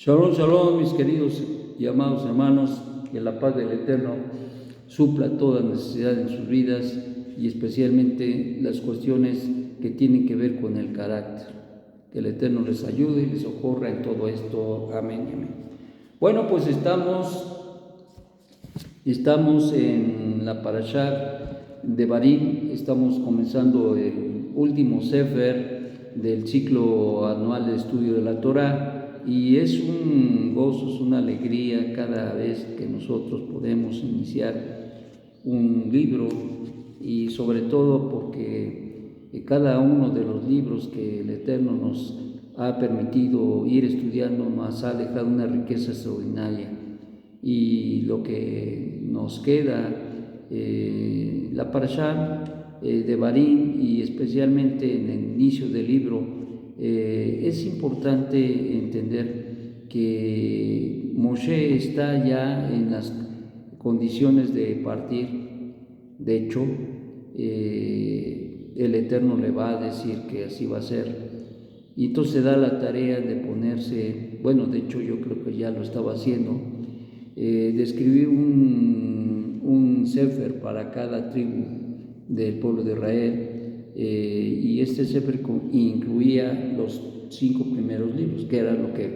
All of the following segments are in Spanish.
Shalom, shalom, mis queridos y amados hermanos, que la paz del Eterno supla toda necesidad en sus vidas y especialmente las cuestiones que tienen que ver con el carácter. Que el Eterno les ayude y les socorra en todo esto. Amén, amén. Bueno, pues estamos en la parashá de Barim, estamos comenzando el último sefer del ciclo anual de estudio de la Torá. Y es un gozo, es una alegría cada vez que nosotros podemos iniciar un libro, y sobre todo porque cada uno de los libros que el Eterno nos ha permitido ir estudiando nos ha dejado una riqueza extraordinaria. Y lo que nos queda, la parashá de Barim, y especialmente en el inicio del libro, es importante entender que Moshe está ya en las condiciones de partir. De hecho, el Eterno le va a decir que así va a ser. Y entonces da la tarea de ponerse, bueno, de hecho yo creo que ya lo estaba haciendo, de escribir un sefer para cada tribu del pueblo de Israel. Y este sefer incluía los 5 primeros libros, que era lo que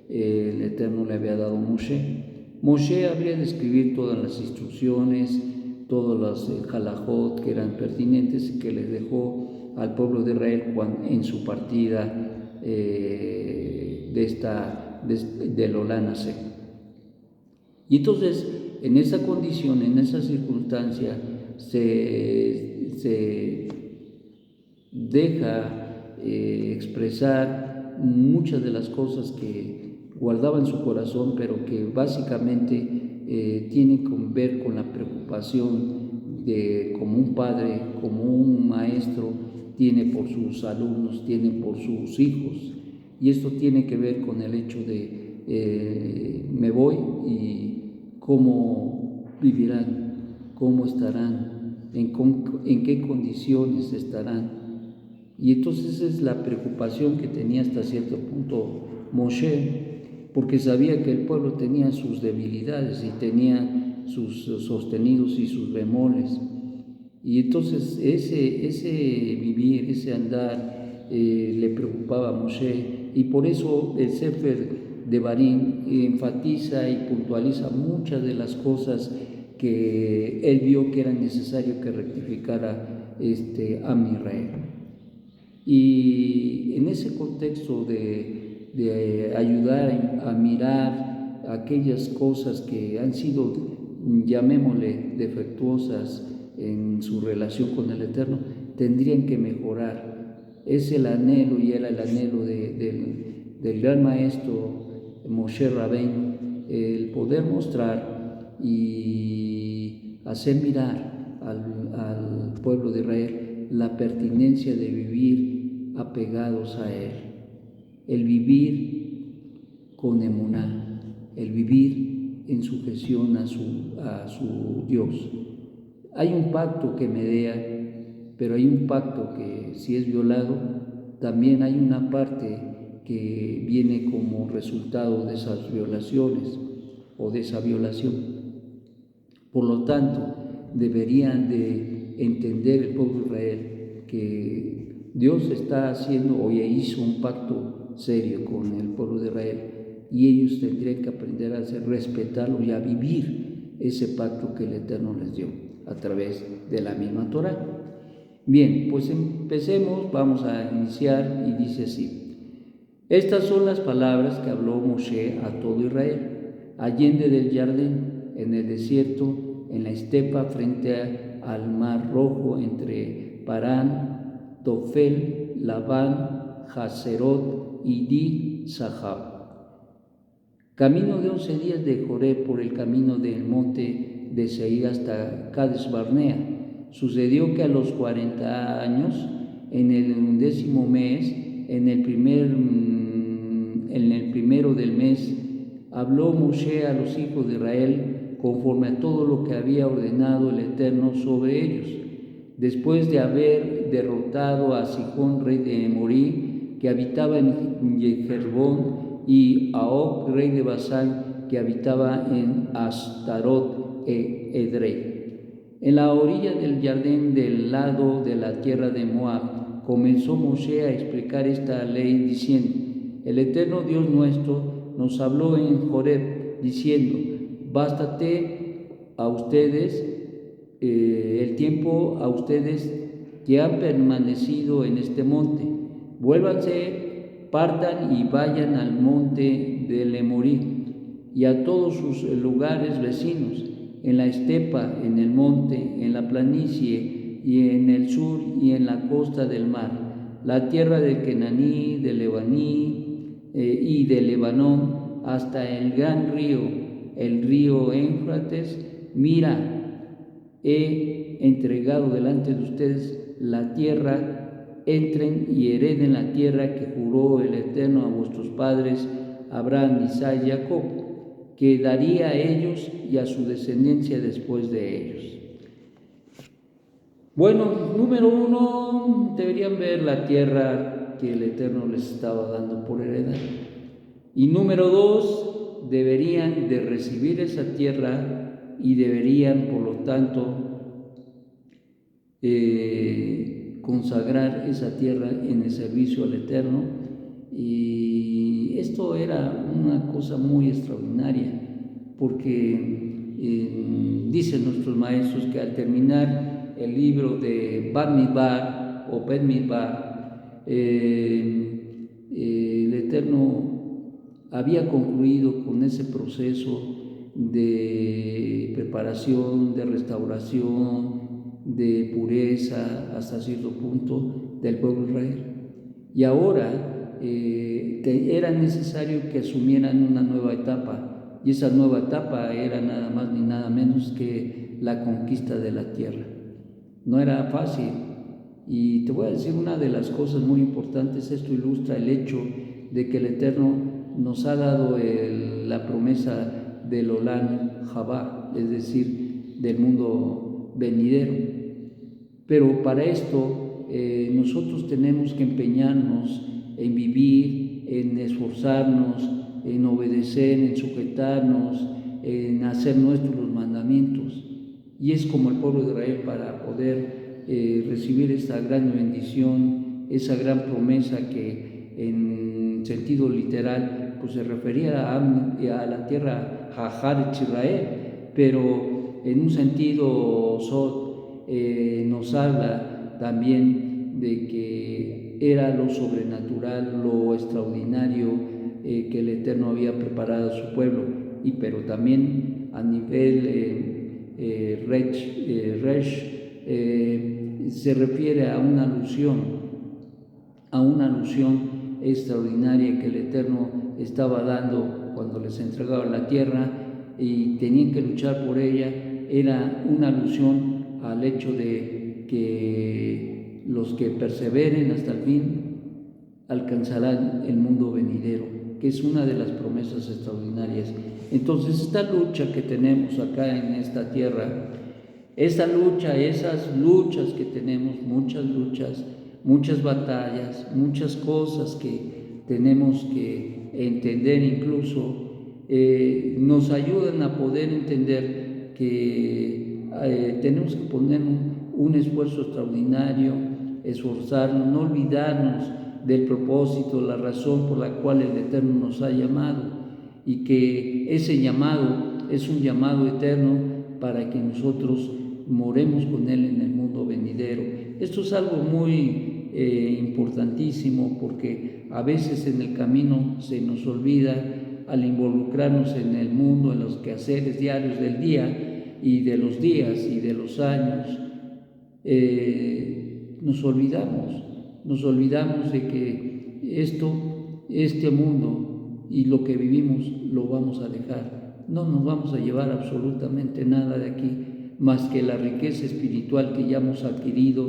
el Eterno le había dado a Moshe. Moshe habría de escribir todas las instrucciones, todas las halajot que eran pertinentes y que les dejó al pueblo de Israel en su partida del Olánase. Y entonces, en esa condición, en esa circunstancia, se deja expresar muchas de las cosas que guardaba en su corazón, pero que básicamente tienen que ver con la preocupación de, como un padre, como un maestro tiene por sus alumnos, tiene por sus hijos. Y esto tiene que ver con el hecho de me voy y cómo vivirán, cómo estarán, en qué condiciones estarán. Y entonces esa es la preocupación que tenía hasta cierto punto Moshe, porque sabía que el pueblo tenía sus debilidades y tenía sus sostenidos y sus bemoles. Y entonces ese vivir, ese andar le preocupaba a Moshe, y por eso el sefer de Barim enfatiza y puntualiza muchas de las cosas que él vio que era necesario que rectificara a Israel. Y en ese contexto de ayudar a mirar aquellas cosas que han sido, llamémosle, defectuosas en su relación con el Eterno, tendrían que mejorar. Es el anhelo, y era el anhelo del gran maestro Moshe Rabbeinu, el poder mostrar y hacer mirar al pueblo de Israel la pertinencia de vivir apegados a Él, el vivir con emuná, el vivir en sujeción a su Dios. Hay un pacto que medea, pero hay un pacto que, si es violado, también hay una parte que viene como resultado de esas violaciones o de esa violación. Por lo tanto, deberían de entender el pueblo de Israel que Dios está haciendo o ya hizo un pacto serio con el pueblo de Israel, y ellos tendrían que aprender a respetarlo y a vivir ese pacto que el Eterno les dio a través de la misma Torá. Bien, pues empecemos, vamos a iniciar, y dice así: estas son las palabras que habló Moshe a todo Israel, allende del Jardín, en el desierto, en la estepa frente al mar Rojo, entre Parán, Tofel, Labán, Haserot y Di-Sahab. Camino de 11 días de Joreb por el camino del monte de Seir hasta Cades Barnea. Sucedió que a los 40 años, en el 11º mes, en el primero del mes, habló Moshe a los hijos de Israel conforme a todo lo que había ordenado el Eterno sobre ellos. Después de haber derrotado a Sihón, rey de Emorí, que habitaba en Jerbón, y a Og, rey de Basán, que habitaba en Astarot e Edrei. En la orilla del Jardín, del lado de la tierra de Moab, comenzó Moshe a explicar esta ley diciendo: el Eterno Dios nuestro nos habló en Joreb diciendo: bástate a ustedes el tiempo a ustedes que han permanecido en este monte. Vuélvanse, partan y vayan al monte del Emorí y a todos sus lugares vecinos, en la estepa, en el monte, en la planicie y en el sur y en la costa del mar, la tierra del Kenaní, del Lebaní y del Lebanón, hasta el gran río, el río Éufrates. Mira, he entregado delante de ustedes la tierra, entren y hereden la tierra que juró el Eterno a vuestros padres, Abraham, Isaac y Jacob, que daría a ellos y a su descendencia después de ellos. Bueno, número 1, deberían ver la tierra que el Eterno les estaba dando por heredad. Y número 2, deberían de recibir esa tierra y deberían, por lo tanto, consagrar esa tierra en el servicio al Eterno. Y esto era una cosa muy extraordinaria, porque dicen nuestros maestros que al terminar el libro de Bamidbar o Bamidbar, el Eterno había concluido con ese proceso de preparación, de restauración, de pureza hasta cierto punto del pueblo de Israel. Y ahora era necesario que asumieran una nueva etapa, y esa nueva etapa era nada más ni nada menos que la conquista de la tierra. No era fácil, y te voy a decir una de las cosas muy importantes. Esto ilustra el hecho de que el Eterno nos ha dado la promesa del Olam Jabá, es decir, del mundo venidero. Pero para esto nosotros tenemos que empeñarnos en vivir, en esforzarnos, en obedecer, en sujetarnos, en hacer nuestros los mandamientos. Y es como el pueblo de Israel, para poder recibir esta gran bendición, esa gran promesa que en sentido literal pues se refería a la tierra Hajaret Israel, pero en un sentido Sod nos habla también de que era lo sobrenatural, lo extraordinario que el Eterno había preparado a su pueblo, pero también a nivel Resh se refiere a una alusión extraordinaria que el Eterno estaba dando cuando les entregaba la tierra y tenían que luchar por ella. Era una alusión al hecho de que los que perseveren hasta el fin alcanzarán el mundo venidero, que es una de las promesas extraordinarias. Entonces, esta lucha que tenemos acá en esta tierra, esas luchas que tenemos, muchas luchas, muchas batallas, muchas cosas que tenemos que entender, incluso nos ayudan a poder entender que tenemos que poner un esfuerzo extraordinario, esforzarnos, no olvidarnos del propósito, la razón por la cual el Eterno nos ha llamado, y que ese llamado es un llamado eterno para que nosotros moremos con Él en el mundo venidero. Esto es algo muy importantísimo, porque a veces en el camino se nos olvida, al involucrarnos en el mundo, en los quehaceres diarios del día y de los días y de los años, nos olvidamos de que este mundo y lo que vivimos lo vamos a dejar. No nos vamos a llevar absolutamente nada de aquí, más que la riqueza espiritual que ya hemos adquirido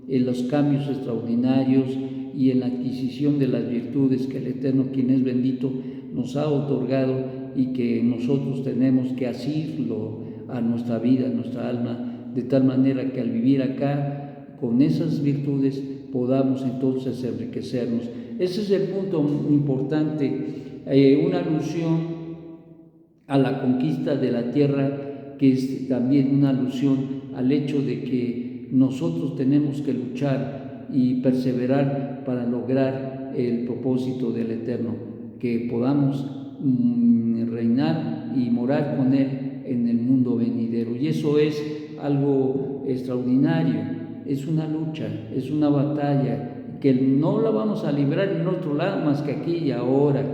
en los cambios extraordinarios y en la adquisición de las virtudes que el Eterno, quien es bendito, nos ha otorgado, y que nosotros tenemos que asirlo a nuestra vida, a nuestra alma, de tal manera que al vivir acá con esas virtudes podamos entonces enriquecernos. Ese es el punto importante una alusión a la conquista de la tierra, que es también una alusión al hecho de que nosotros tenemos que luchar y perseverar para lograr el propósito del Eterno, que podamos reinar y morar con Él en el mundo venidero. Y eso es algo extraordinario, es una lucha, es una batalla, que no la vamos a librar en otro lado más que aquí y ahora,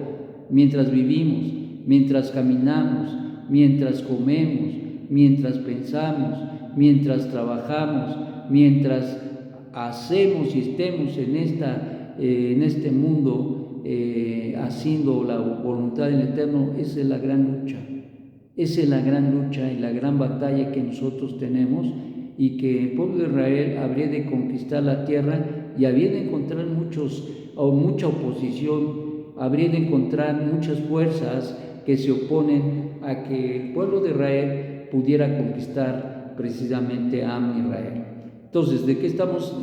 mientras vivimos, mientras caminamos, mientras comemos, mientras pensamos, mientras trabajamos, mientras hacemos y estemos en este mundo haciendo la voluntad del Eterno. Esa es la gran lucha. Esa es la gran lucha y la gran batalla que nosotros tenemos, y que el pueblo de Israel habría de conquistar la tierra y habría de encontrar mucha oposición, habría de encontrar muchas fuerzas que se oponen a que el pueblo de Israel pudiera conquistar precisamente a Am Israel. Entonces, ¿de qué estamos?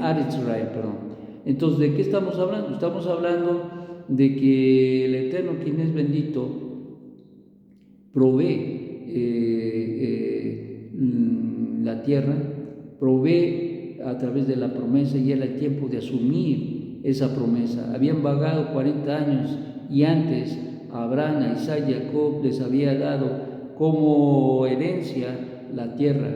Aretz Israel, perdón. Entonces, ¿de qué estamos hablando? Estamos hablando de que el Eterno, quien es bendito, provee la tierra, provee a través de la promesa, y era el tiempo de asumir esa promesa. Habían vagado 40 años y antes a Abraham, a Isaac y a Jacob les había dado como herencia la tierra,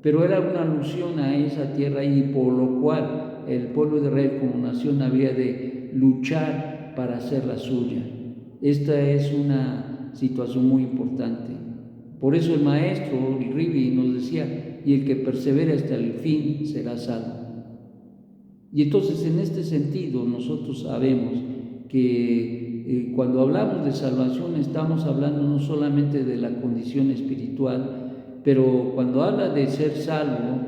pero era una alusión a esa tierra, y por lo cual el pueblo de Israel como nación había de luchar para hacerla suya. Esta es una situación muy importante. Por eso el maestro, el Ribi, nos decía: y el que persevere hasta el fin será salvo. Y entonces, en este sentido, nosotros sabemos que cuando hablamos de salvación estamos hablando no solamente de la condición espiritual, pero cuando habla de ser salvo,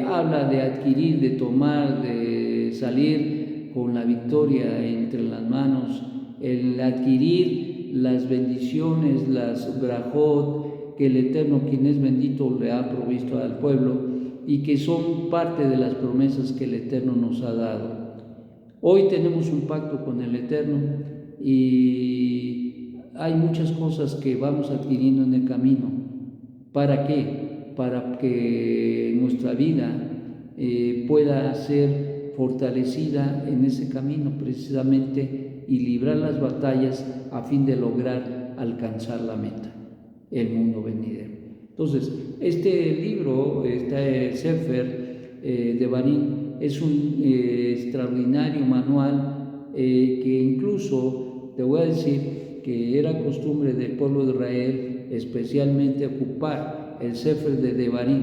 habla de adquirir, de tomar, de salir con la victoria entre las manos, el adquirir las bendiciones, las brajot que el Eterno, quien es bendito, le ha provisto al pueblo, y que son parte de las promesas que el Eterno nos ha dado. Hoy tenemos un pacto con el Eterno, y hay muchas cosas que vamos adquiriendo en el camino. ¿Para qué? Para que nuestra vida pueda ser fortalecida en ese camino precisamente, y librar las batallas a fin de lograr alcanzar la meta, el mundo venidero. Entonces, este libro, este Sefer Devarim, es un extraordinario manual que incluso, te voy a decir, que era costumbre del pueblo de Israel especialmente ocupar el Sefer de Devarim.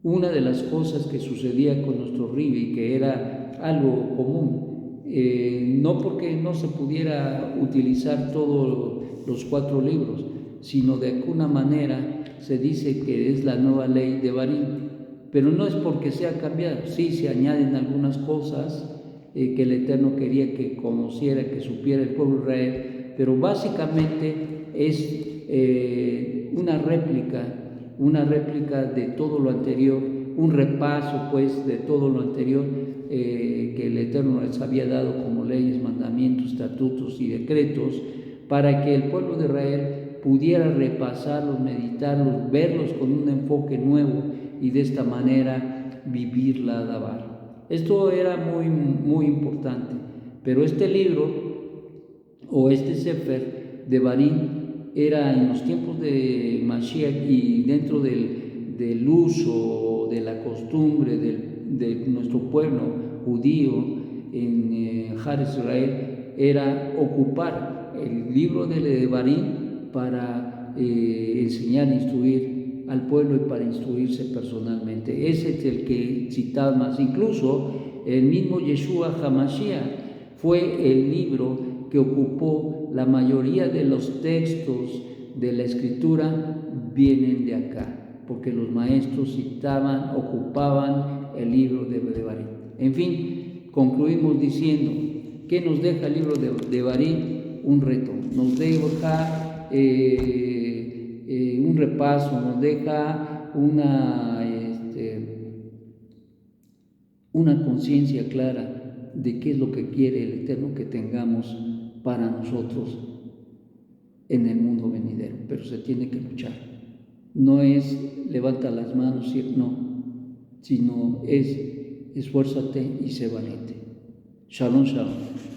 Una de las cosas que sucedía con nuestro Ribi, que era algo común, no porque no se pudiera utilizar todos los 4 libros, sino de alguna manera se dice que es la nueva ley de Devarim, pero no es porque sea cambiado. Sí, se añaden algunas cosas que el Eterno quería que conociera, que supiera el pueblo de Israel, pero básicamente es una réplica de todo lo anterior, un repaso pues de todo lo anterior que el Eterno les había dado como leyes, mandamientos, estatutos y decretos, para que el pueblo de Israel pudiera repasarlos, meditarlos, verlos con un enfoque nuevo, y de esta manera vivir la Dabar. Esto era muy, muy importante, pero este libro o este Sefer de Devarim era en los tiempos de Mashiach, y dentro del uso, de la costumbre de nuestro pueblo judío en Eretz Israel, era ocupar el libro de Devarim para enseñar, instruir al pueblo y para instruirse personalmente. Ese es el que citaba más. Incluso el mismo Yeshua HaMashiach fue el libro que ocupó. La mayoría de los textos de la Escritura vienen de acá, porque los maestros citaban, ocupaban el libro de Devarim. En fin, concluimos diciendo: ¿qué nos deja el libro de Devarim? Un reto, nos deja un repaso, nos deja una conciencia clara de qué es lo que quiere el Eterno que tengamos para nosotros en el mundo venidero, pero se tiene que luchar. No es levanta las manos, no, sino es esfuérzate y sé valiente. Shalom, shalom.